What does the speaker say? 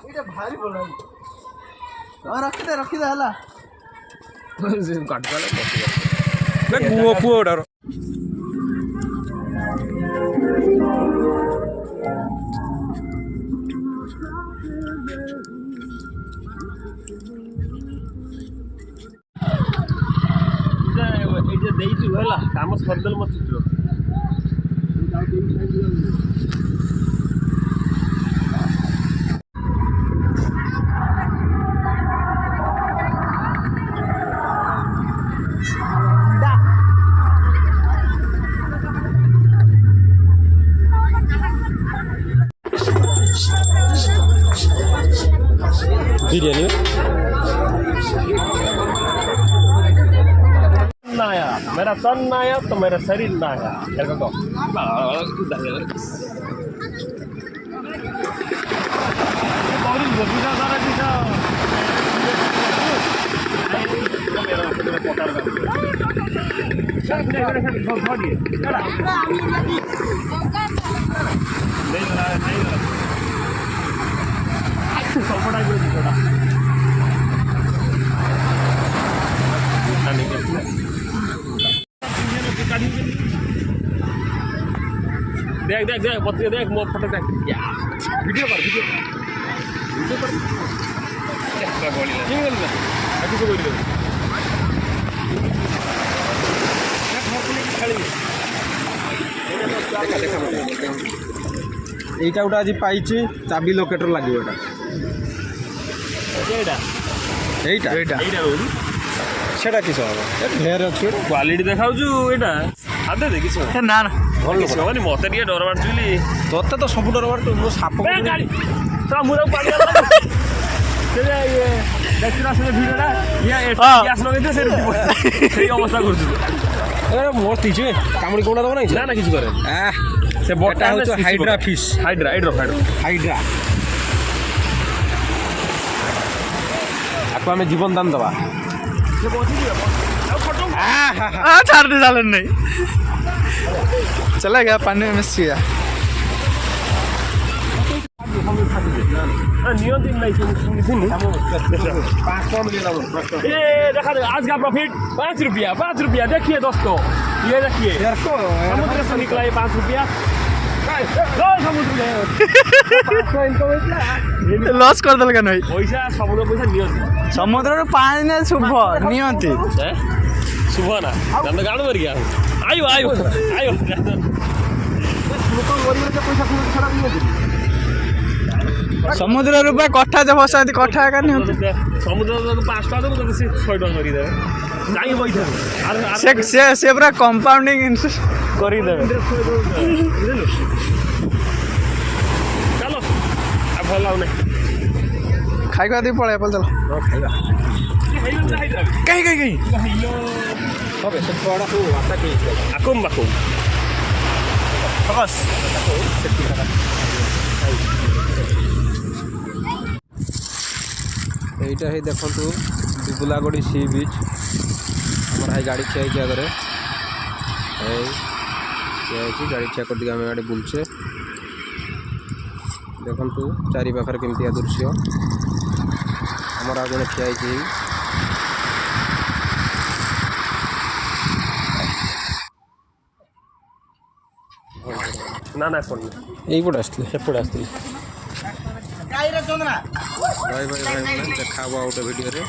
ଏଇଟା ଭାରି ଭଲ ରଖିଦେ ହେଲା କାଟିଦେଲେ ପୁଅ ପୁଅଟାର ଦେଇଛୁ ହେଲା କାମ ସରିଦେଲେ ମୋ ଚିତ୍ର बिरयानी नाया मेरा तन नाया तो मेरा शरीर नाया देखो देख देख देख पत्रिका देख मो फोटो देख वीडियो कर वीडियो कर क्या बोली ना ठीक है ना अभी तो बोली এইটা ওটা আজ পাইছি চাবি লোকেটর লাগিব এটা এইটা এইটা এইটা সেটা কিছু হবে ঢের ଅଛି କ୍ୱାଲିଟି ଦେଖାଉଛୁ ଏଇଟା ଆଦେ ଦେଖିଛୁ ନା ନା ଭଲ କିଛି ହବନି ମତେ ଟିକେ ଡର ମାରୁଛୁ ବୋଲି ତୋତେ ତ ସବୁ ଡର ମାରୁଛୁ ମୁଁ ସାପ ମୁଁ ତାକୁ ପାଣି ଭିଡ଼ିଓଟା ଗ୍ୟାସ୍ ଲଗେଇଥିବେ ସେଇ ଅବସ୍ଥା କରୁଛୁ ମୋର ତିଛୁ କାମୁଡ଼ି କୋଉଟା ଦେବ ନାହିଁ ନା ନା କିଛି କରେ ସେ ବଟା ହେଉଛି hydra fish hydra hydra hydra ଆକୁ ଆମେ ଜୀବନ ଦାନ ଦେବା छाड़ दे डालन नहीं चला गया पानी में मिस गया देखा आज का प्रॉफिट 5 रुपया देखिए दोस्तों ये देखिए समुद्र से निकला ये 5 रुपया लॉस कर देल नहीं पैसा समुद्र पैसा नियंती समुद्र पानी शुभ नियंती शुभ ना दंड गाड़ मर गया आयो आयो आयो समुद्र रूपा कठा जब फसाती कठा का नहीं समुद्र 5 टाका देबो से 6 टाका करी देबे जाई बैठे से पूरा कंपाउंडिंग करी देबे चलो अब भल लाउने खाइका दी पळे चलो खाइबा कहीं कहीं कहीं হবে সব বড় তো আটা কি আকুম বাকুম बस এইটা হে দেখন্তু দুবুলাগড়ি সি বিচ আমার হাই গাড়ি ঠিয়া হয়েছে আগে এই ঠিয়া হয়েছে গাড়ি ঠিয়া করে দিকে আমি আড়ে বুলছে দেখন্তু চারি পাখরে কেমতিয়া দৃশ্য আমার আগে ঠিয়া হয়েছে না না কোন এইপটে আসলে সেপটে আসলে ভাই ভাই ভাই দেখা হবা গোটে ভিডিওরে